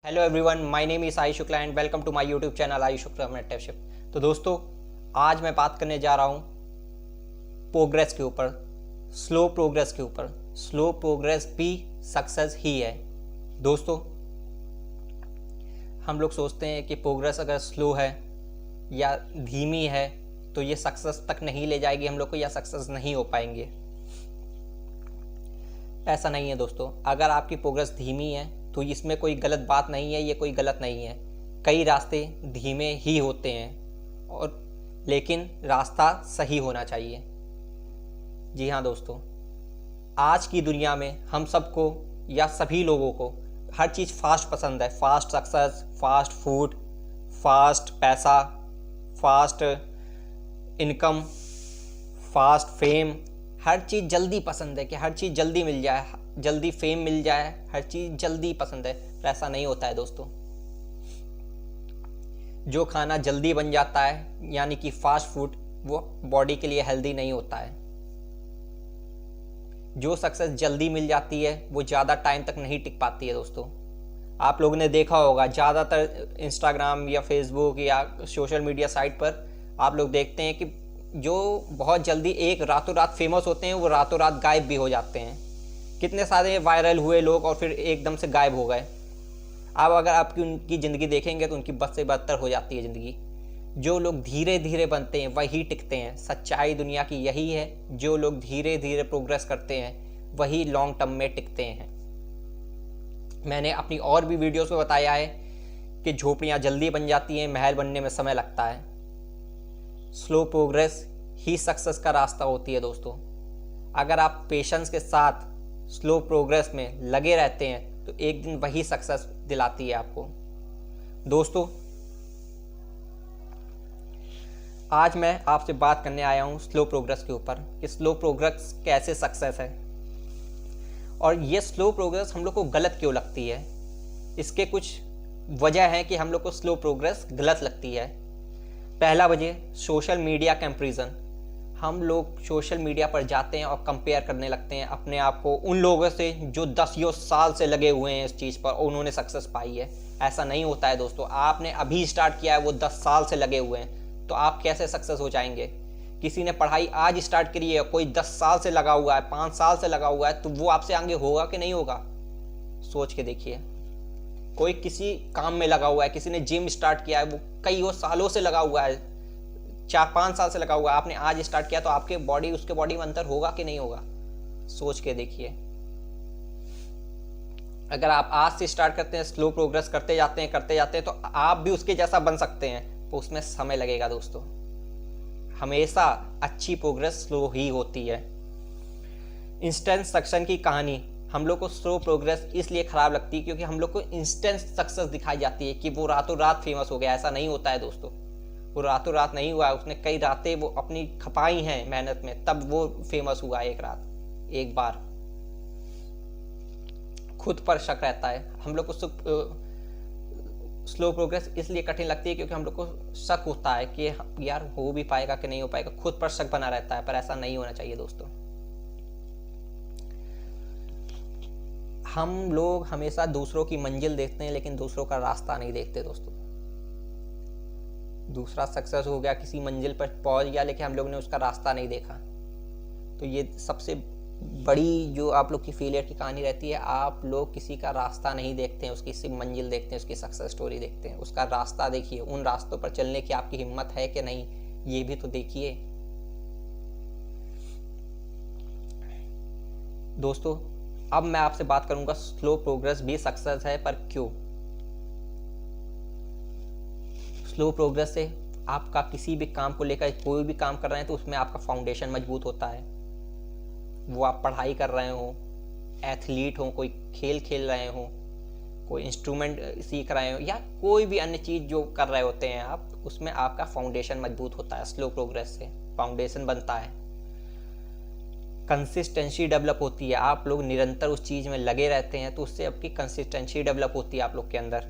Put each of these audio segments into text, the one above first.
Hello everyone, my name is Ayush Shukla and welcome to my YouTube channel Ayush Shukla mentorship. तो दोस्तों, आज मैं बात करने जा रहा हूँ प्रोग्रेस के ऊपर, स्लो प्रोग्रेस के ऊपर। स्लो प्रोग्रेस भी सक्सेस ही है। दोस्तों, हम लोग सोचते हैं कि प्रोग्रेस अगर स्लो है या धीमी है तो ये सक्सेस तक नहीं ले जाएगी हम लोग को, या सक्सेस नहीं हो पाएंगे। ऐसा नहीं है दोस्तों। अगर आपकी प्रोग्रेस धीमी है तो इसमें कोई गलत बात नहीं है, ये कोई गलत नहीं है। कई रास्ते धीमे ही होते हैं और लेकिन रास्ता सही होना चाहिए। जी हाँ दोस्तों, आज की दुनिया में हम सबको या सभी लोगों को हर चीज़ फास्ट पसंद है। Fast success, fast food, fast पैसा, फास्ट इनकम, फास्ट फेम, हर चीज़ जल्दी पसंद है कि हर चीज़ जल्दी मिल जाए, जल्दी फेम मिल जाए, हर चीज़ जल्दी पसंद है। पर ऐसा नहीं होता है दोस्तों। जो खाना जल्दी बन जाता है यानी कि फास्ट फूड, वो बॉडी के लिए हेल्दी नहीं होता है। जो सक्सेस जल्दी मिल जाती है वो ज़्यादा टाइम तक नहीं टिक पाती है दोस्तों। आप लोगों ने देखा होगा, ज़्यादातर इंस्टाग्राम या फेसबुक या सोशल मीडिया साइट पर आप लोग देखते हैं कि जो बहुत जल्दी एक रातों रात फेमस होते हैं वो रातों रात गायब भी हो जाते हैं। कितने सारे वायरल हुए लोग और फिर एकदम से गायब हो गए। अब अगर आपकी उनकी ज़िंदगी देखेंगे तो उनकी बद से बदतर हो जाती है ज़िंदगी। जो लोग धीरे धीरे बनते हैं वही टिकते हैं। सच्चाई दुनिया की यही है, जो लोग धीरे धीरे प्रोग्रेस करते हैं वही लॉन्ग टर्म में टिकते हैं। मैंने अपनी और भी वीडियोस में बताया है कि झोपड़ियाँ जल्दी बन जाती हैं, महल बनने में समय लगता है। स्लो प्रोग्रेस ही सक्सेस का रास्ता होती है दोस्तों। अगर आप पेशेंस के साथ स्लो प्रोग्रेस में लगे रहते हैं तो एक दिन वही सक्सेस दिलाती है आपको। दोस्तों, आज मैं आपसे बात करने आया हूँ स्लो प्रोग्रेस के ऊपर कि स्लो प्रोग्रेस कैसे सक्सेस है और ये स्लो प्रोग्रेस हम लोग को गलत क्यों लगती है। इसके कुछ वजह है कि हम लोग को स्लो प्रोग्रेस गलत लगती है। पहला वजह सोशल मीडिया कंपैरिजन। हम लोग सोशल मीडिया पर जाते हैं और कंपेयर करने लगते हैं अपने आप को उन लोगों से जो 10 साल से लगे हुए हैं इस चीज़ पर और उन्होंने सक्सेस पाई है। ऐसा नहीं होता है दोस्तों। आपने अभी स्टार्ट किया है, वो 10 साल से लगे हुए हैं, तो आप कैसे सक्सेस हो जाएंगे। किसी ने पढ़ाई आज स्टार्ट करी है, कोई 10 साल से लगा हुआ है, 5 साल से लगा हुआ है, तो वो आपसे आगे होगा कि नहीं होगा। सोच के देखिए। कोई किसी काम में लगा हुआ है, किसी ने जिम स्टार्ट किया है, वो कई सालों से लगा हुआ है, 4-5 साल से लगा हुआ है, आपने आज स्टार्ट किया, तो आपके बॉडी उसके बॉडी में अंतर होगा कि नहीं होगा। सोच के देखिए। अगर आप आज से स्टार्ट करते हैं, स्लो प्रोग्रेस करते जाते हैं तो आप भी उसके जैसा बन सकते हैं, तो उसमें समय लगेगा दोस्तों। हमेशा अच्छी प्रोग्रेस स्लो ही होती है। इंस्टेंट सक्सेस की कहानी हम लोग को स्लो प्रोग्रेस इसलिए खराब लगती है क्योंकि हम लोग को इंस्टेंट सक्सेस दिखाई जाती है कि वो रातों रात फेमस हो गया। ऐसा नहीं होता है दोस्तों। वो रातों रात नहीं हुआ, उसने कई रातें वो अपनी खपाई हैं मेहनत में, तब वो फेमस हुआ एक रात, एक बार। खुद पर शक रहता है। हम लोग को स्लो प्रोग्रेस इसलिए कठिन लगती है क्योंकि हम लोग को शक होता है कि यार हो भी पाएगा कि नहीं हो पाएगा। खुद पर शक बना रहता है, पर ऐसा नहीं होना चाहिए दोस्तों। हम लोग हमेशा दूसरों की मंजिल देखते हैं लेकिन दूसरों का रास्ता नहीं देखते दोस्तों। दूसरा सक्सेस हो गया, किसी मंजिल पर पहुंच गया, लेकिन हम लोग ने उसका रास्ता नहीं देखा। तो ये सबसे बड़ी जो आप लोग की फेलियर की कहानी रहती है। आप लोग किसी का रास्ता नहीं देखते हैं, उसकी सिर्फ मंजिल देखते हैं, उसकी सक्सेस स्टोरी देखते हैं। उसका रास्ता देखिए, उन रास्तों पर चलने की आपकी हिम्मत है कि नहीं, ये भी तो देखिए दोस्तों। अब मैं आपसे बात करूंगा स्लो प्रोग्रेस भी सक्सेस है, पर क्यों। स्लो प्रोग्रेस से आपका किसी भी काम को लेकर कोई भी काम कर रहे हैं तो उसमें आपका फाउंडेशन मजबूत होता है। वो आप पढ़ाई कर रहे हो, एथलीट हो, कोई खेल खेल रहे हो, कोई इंस्ट्रूमेंट सीख रहे हो, या कोई भी अन्य चीज़ जो कर रहे होते हैं आप, उसमें आपका फाउंडेशन मजबूत होता है। स्लो प्रोग्रेस से फाउंडेशन बनता है, कंसिस्टेंसी डेवलप होती है। आप लोग निरंतर उस चीज़ में लगे रहते हैं तो उससे आपकी कंसिस्टेंसी डेवलप होती है। आप लोग के अंदर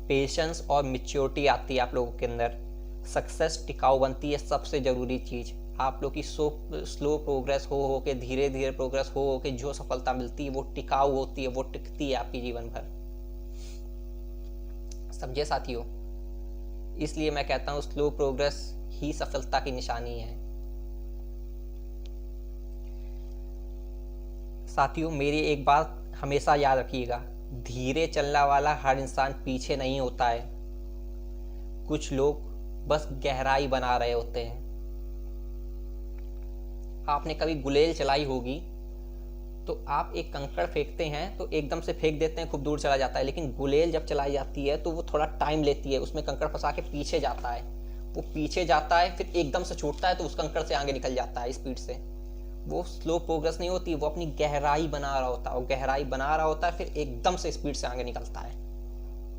पेशेंस और मैच्योरिटी आती है आप लोगों के अंदर। सक्सेस टिकाऊ बनती है, सबसे ज़रूरी चीज़। आप लोग की स्लो प्रोग्रेस हो के, धीरे धीरे प्रोग्रेस हो के जो सफलता मिलती है वो टिकाऊ होती है, वो टिकती है आपकी जीवन भर। समझे साथियों? इसलिए मैं कहता हूँ स्लो प्रोग्रेस ही सफलता की निशानी है। साथियों, मेरी एक बात हमेशा याद रखिएगा, धीरे चलने वाला हर इंसान पीछे नहीं होता है। कुछ लोग बस गहराई बना रहे होते हैं। आपने कभी गुलेल चलाई होगी, तो आप एक कंकड़ फेंकते हैं तो एकदम से फेंक देते हैं, खूब दूर चला जाता है। लेकिन गुलेल जब चलाई जाती है तो वो थोड़ा टाइम लेती है, उसमें कंकड़ फंसा के पीछे जाता है, वो पीछे जाता है, फिर एकदम से छूटता है तो उस कंकड़ से आगे निकल जाता है स्पीड से। वो स्लो प्रोग्रेस नहीं होती, वो अपनी गहराई बना रहा होता है, और गहराई बना रहा होता है, फिर एकदम से स्पीड से आगे निकलता है।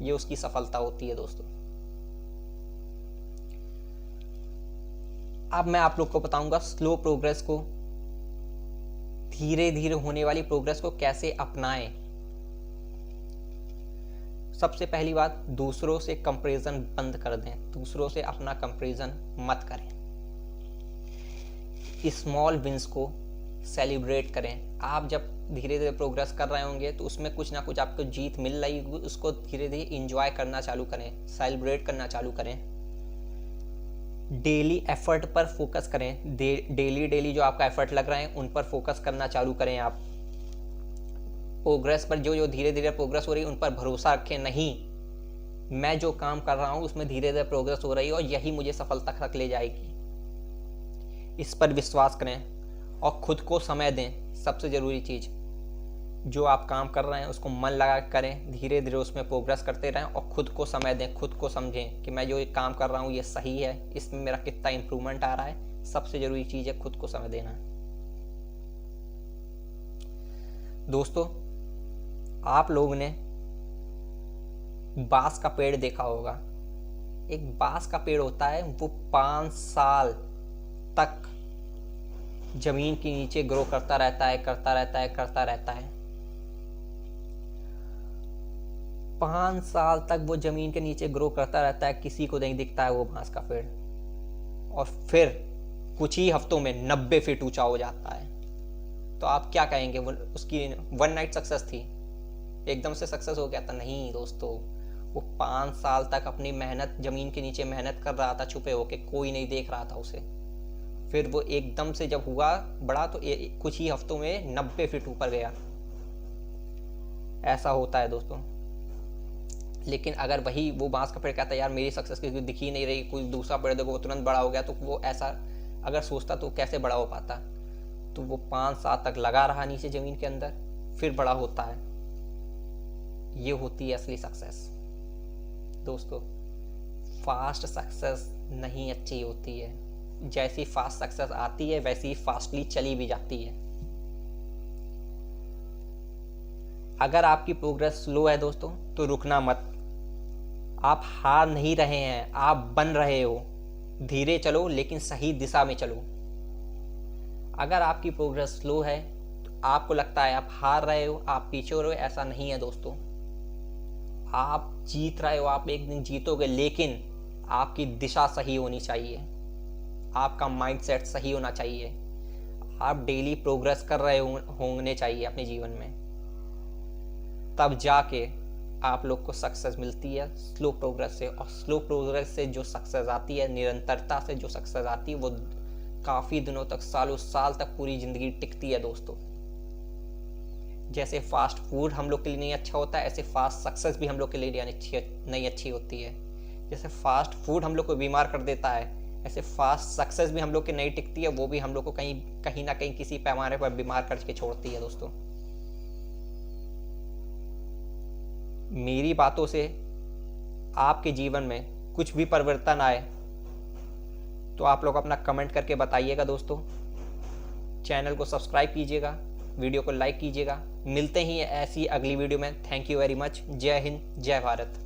ये उसकी सफलता होती है दोस्तों। अब मैं आप लोग को बताऊंगा स्लो प्रोग्रेस को, धीरे धीरे होने वाली प्रोग्रेस को कैसे अपनाएं। सबसे पहली बात, दूसरों से कंपैरिजन बंद कर दें। दूसरों से अपना कंपैरिजन मत करें। स्मॉल विंस को सेलिब्रेट करें। आप जब धीरे धीरे प्रोग्रेस कर रहे होंगे तो उसमें कुछ ना कुछ आपको जीत मिल रही होगी, उसको धीरे धीरे इंजॉय करना चालू करें, सेलिब्रेट करना चालू करें। डेली एफर्ट पर फोकस करें। डेली जो आपका एफर्ट लग रहा है उन पर फोकस करना चालू करें। आप प्रोग्रेस पर, जो धीरे धीरे प्रोग्रेस हो रही है उन पर भरोसा रखें। नहीं, मैं जो काम कर रहा हूँ उसमें धीरे धीरे प्रोग्रेस हो रही है और यही मुझे सफलता तक ले जाएगी, इस पर विश्वास करें और खुद को समय दें। सबसे ज़रूरी चीज़, जो आप काम कर रहे हैं उसको मन लगा करें, धीरे धीरे उसमें प्रोग्रेस करते रहें और खुद को समय दें। खुद को समझें कि मैं जो एक काम कर रहा हूँ ये सही है, इसमें मेरा कितना इम्प्रूवमेंट आ रहा है। सबसे ज़रूरी चीज़ है खुद को समय देना। दोस्तों, आप लोगों ने बांस का पेड़ देखा होगा। एक बांस का पेड़ होता है, वो 5 साल तक जमीन के नीचे ग्रो करता रहता है। 5 साल तक वो जमीन के नीचे ग्रो करता रहता है, किसी को नहीं दिखता है वो बांस का पेड़, और फिर कुछ ही हफ्तों में 90 फीट ऊंचा हो जाता है। तो आप क्या कहेंगे, वो उसकी वन नाइट सक्सेस थी, एकदम से सक्सेस हो गया था? नहीं दोस्तों, वो 5 साल तक अपनी मेहनत, जमीन के नीचे मेहनत कर रहा था छुपे होके, कोई नहीं देख रहा था उसे। फिर वो एकदम से जब हुआ बड़ा तो कुछ ही हफ्तों में 90 फीट ऊपर गया। ऐसा होता है दोस्तों। लेकिन अगर वही वो बांस का पेड़ कहता है यार मेरी सक्सेस की दिख ही नहीं रही, कोई दूसरा पेड़ देखो वो तुरंत बड़ा हो गया, तो वो ऐसा अगर सोचता तो कैसे बड़ा हो पाता? तो वो 5 साल तक लगा रहा नीचे जमीन के अंदर, फिर बड़ा होता है। ये होती है असली सक्सेस दोस्तों। फास्ट सक्सेस नहीं अच्छी होती है। जैसी फास्ट सक्सेस आती है वैसी फास्टली चली भी जाती है। अगर आपकी प्रोग्रेस स्लो है दोस्तों तो रुकना मत। आप हार नहीं रहे हैं, आप बन रहे हो। धीरे चलो लेकिन सही दिशा में चलो। अगर आपकी प्रोग्रेस स्लो है तो आपको लगता है आप हार रहे हो, आप पीछे हो रहे हो, ऐसा नहीं है दोस्तों। आप जीत रहे हो, आप एक दिन जीतोगे, लेकिन आपकी दिशा सही होनी चाहिए, आपका माइंडसेट सही होना चाहिए, आप डेली प्रोग्रेस कर रहे होने चाहिए अपने जीवन में, तब जाके आप लोग को सक्सेस मिलती है स्लो प्रोग्रेस से। और स्लो प्रोग्रेस से जो सक्सेस आती है, निरंतरता से जो सक्सेस आती है, वो काफ़ी दिनों तक, सालों साल तक पूरी ज़िंदगी टिकती है दोस्तों। जैसे फास्ट फूड हम लोग के लिए नहीं अच्छा होता है, ऐसे फास्ट सक्सेस भी हम लोग के लिए नहीं अच्छी होती है। जैसे फास्ट फूड हम लोग को बीमार कर देता है, ऐसे फास्ट सक्सेस भी हम लोग की नहीं टिकती है, वो भी हम लोग को कहीं ना कहीं किसी पैमाने पर बीमार करके छोड़ती है दोस्तों। मेरी बातों से आपके जीवन में कुछ भी परिवर्तन आए तो आप लोग अपना कमेंट करके बताइएगा दोस्तों। चैनल को सब्सक्राइब कीजिएगा, वीडियो को लाइक कीजिएगा। मिलते ही ऐसी अगली वीडियो में। Thank you very much. जय हिंद, जय भारत।